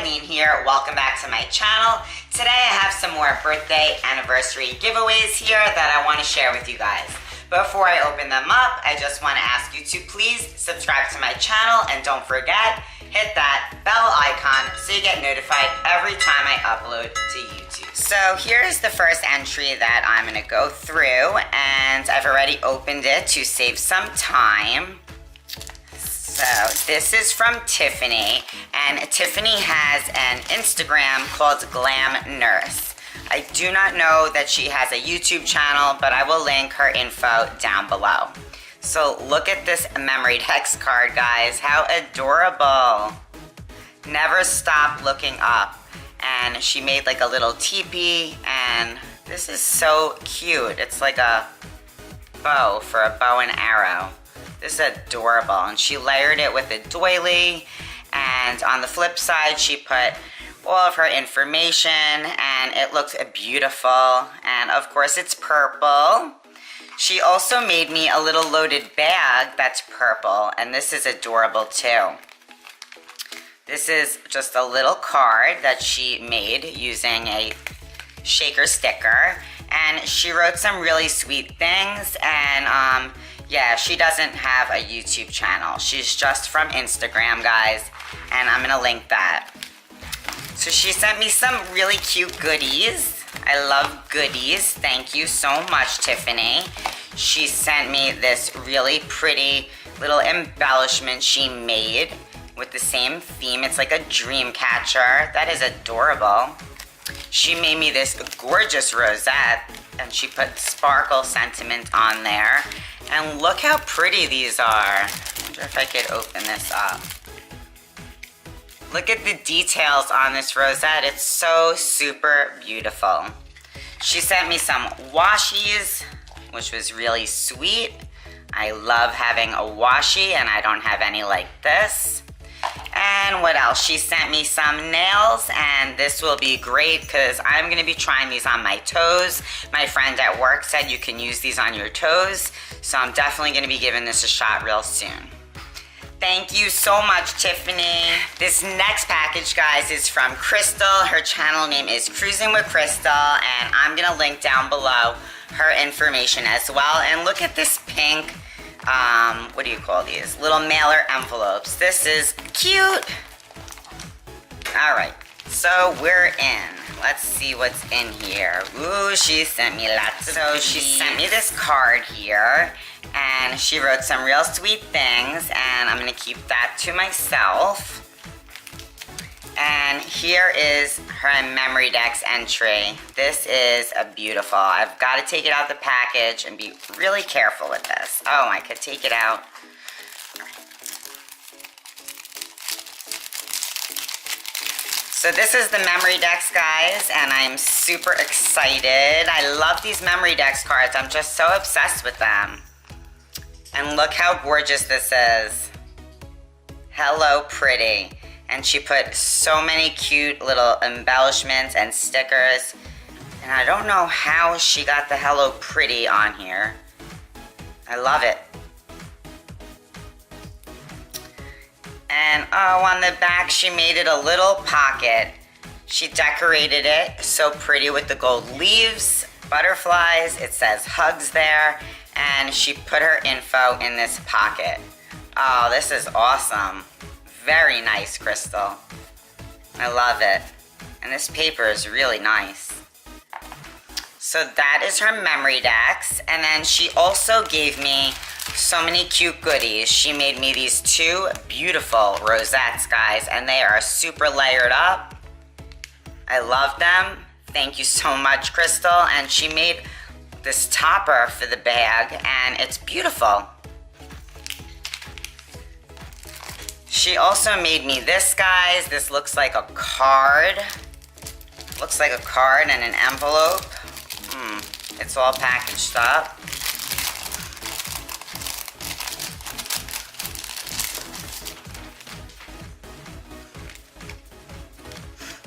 Ilene here. Welcome back to my channel. Today I have some more birthday anniversary giveaways here that I want to share with you guys. Before I open them up, I just want to ask you to please subscribe to my channel and don't forget, hit that bell icon so you get notified every time I upload to YouTube. So here's the first entry that I'm going to go through, and I've already opened it to save some time. So this is from Tiffany, and Tiffany has an Instagram called Glam Nurse. I do not know that she has a YouTube channel, but I will link her info down below. So look at this memorydex card, guys. How adorable. Never stop looking up. And she made like a little teepee, and this is so cute. It's like a bow for a bow and arrow. This is adorable, and she layered it with a doily, and on the flip side she put all of her information, and it looks beautiful, and of course it's purple. She also made me a little loaded bag that's purple, and this is adorable too. This is just a little card that she made using a shaker sticker, and she wrote some really sweet things, and yeah, she doesn't have a YouTube channel. She's just from Instagram, guys, and I'm gonna link that. So she sent me some really cute goodies. I love goodies. Thank you so much, Tiffany. She sent me this really pretty little embellishment she made with the same theme. It's like a dream catcher. That is adorable. She made me this gorgeous rosette, and she put sparkle sentiment on there. And look how pretty these are. I wonder if I could open this up. Look at the details on this rosette. It's so super beautiful. She sent me some washies, which was really sweet. I love having a washi, and I don't have any like this. And what else? She sent me some nails, and this will be great because I'm going to be trying these on my toes. My friend at work said you can use these on your toes, so I'm definitely going to be giving this a shot real soon. Thank you so much, Tiffany. This next package, guys, is from Crystal. Her channel name is CruzzinwithCrystal, and I'm going to link down below her information as well. And look at this pink, what do you call these? Little mailer envelopes. This is cute. All right, so we're in. Let's see what's in here. Ooh, she sent me lots of So she sent me this card here, and she wrote some real sweet things, and I'm gonna keep that to myself. And here is her memorydex entry. This is a beautiful. I've got to take it out the package and be really careful with this. Oh, I could take it out. So this is the memorydex, guys, and I'm super excited. I love these memorydex cards. I'm just so obsessed with them. And look how gorgeous this is. Hello, pretty. And she put so many cute little embellishments and stickers. And I don't know how she got the Hello Pretty on here. I love it. And oh, on the back she made it a little pocket. She decorated it so pretty with the gold leaves, butterflies. It says hugs there. And she put her info in this pocket. Oh, this is awesome. Very nice, Crystal. I love it. And this paper is really nice. So that is her memorydex. And then she also gave me so many cute goodies. She made me these two beautiful rosettes, guys, and they are super layered up. I love them. Thank you so much, Crystal. And she made this topper for the bag, and it's beautiful. She also made me this, guys. This looks like a card. Looks like a card and an envelope. It's all packaged up.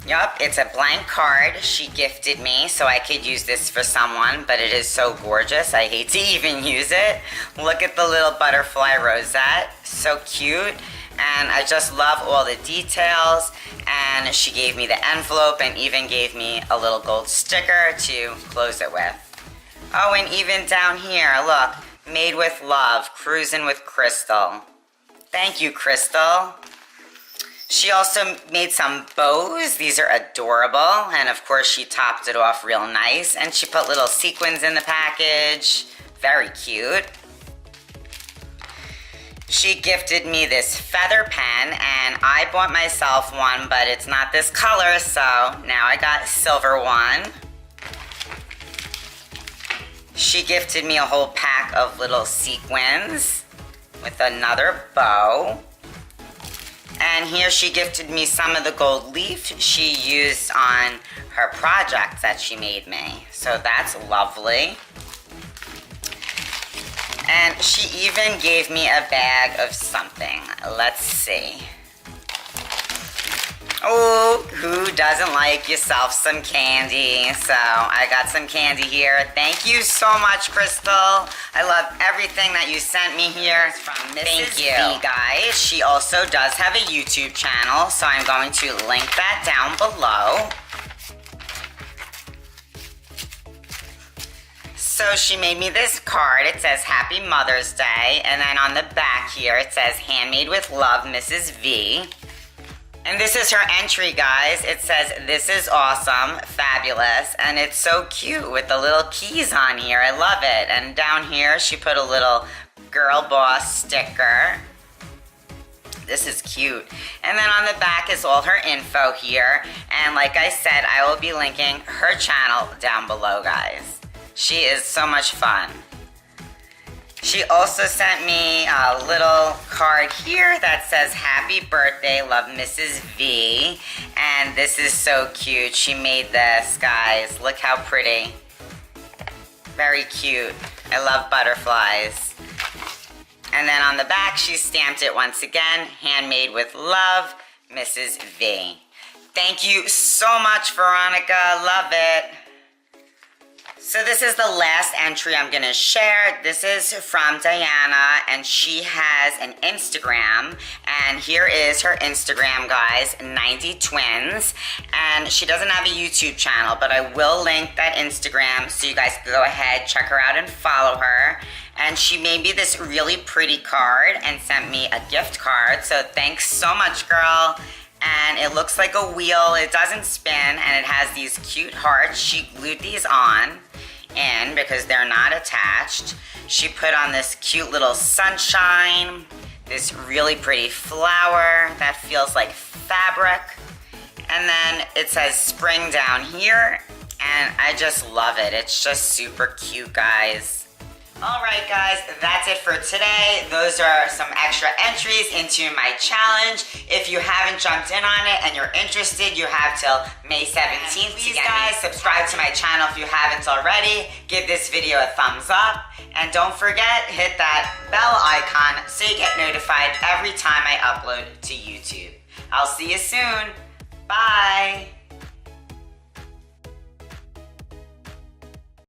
Yup, it's a blank card she gifted me so I could use this for someone, but it is so gorgeous. I hate to even use it. Look at the little butterfly rosette. So cute. And I just love all the details. And she gave me the envelope and even gave me a little gold sticker to close it with. Oh, and even down here, look, made with love, Cruisin' with Crystal. Thank you, Crystal. She also made some bows. These are adorable. And of course, she topped it off real nice. And she put little sequins in the package. Very cute. She gifted me this feather pen, and I bought myself one, but it's not this color, so now I got a silver one. She gifted me a whole pack of little sequins with another bow. And here she gifted me some of the gold leaf she used on her project that she made me. So that's lovely. And she even gave me a bag of something. Let's see. Oh, who doesn't like yourself some candy? So I got some candy here. Thank you so much, Crystal. I love everything that you sent me here. From Mrs. V, guys. She also does have a YouTube channel, so I'm going to link that down below. So she made me this card. It says Happy Mother's Day. And then on the back here, it says Handmade with Love, Mrs. V. And this is her entry, guys. It says, this is awesome, fabulous. And it's so cute with the little keys on here. I love it. And down here, she put a little girl boss sticker. This is cute. And then on the back is all her info here. And like I said, I will be linking her channel down below, guys. She is so much fun. She also sent me a little card here that says, Happy birthday, love Mrs. V. And this is so cute. She made this, guys. Look how pretty. Very cute. I love butterflies. And then on the back, she stamped it once again. Handmade with love, Mrs. V. Thank you so much, Veronica. Love it. So this is the last entry I'm going to share. This is from Diana, and she has an Instagram. And here is her Instagram, guys, 90 Twins. And she doesn't have a YouTube channel, but I will link that Instagram so you guys can go ahead, check her out, and follow her. And she made me this really pretty card and sent me a gift card. So thanks so much, girl. And it looks like a wheel. It doesn't spin, and it has these cute hearts. She glued these on in because they're not attached. She put on this cute little sunshine, this really pretty flower that feels like fabric. And then it says spring down here, and I just love it. It's just super cute, guys. Alright guys, that's it for today. Those are some extra entries into my challenge. If you haven't jumped in on it and you're interested, you have till May 17th to get guys, subscribe to my channel if you haven't already. Give this video a thumbs up. And don't forget, hit that bell icon so you get notified every time I upload to YouTube. I'll see you soon. Bye.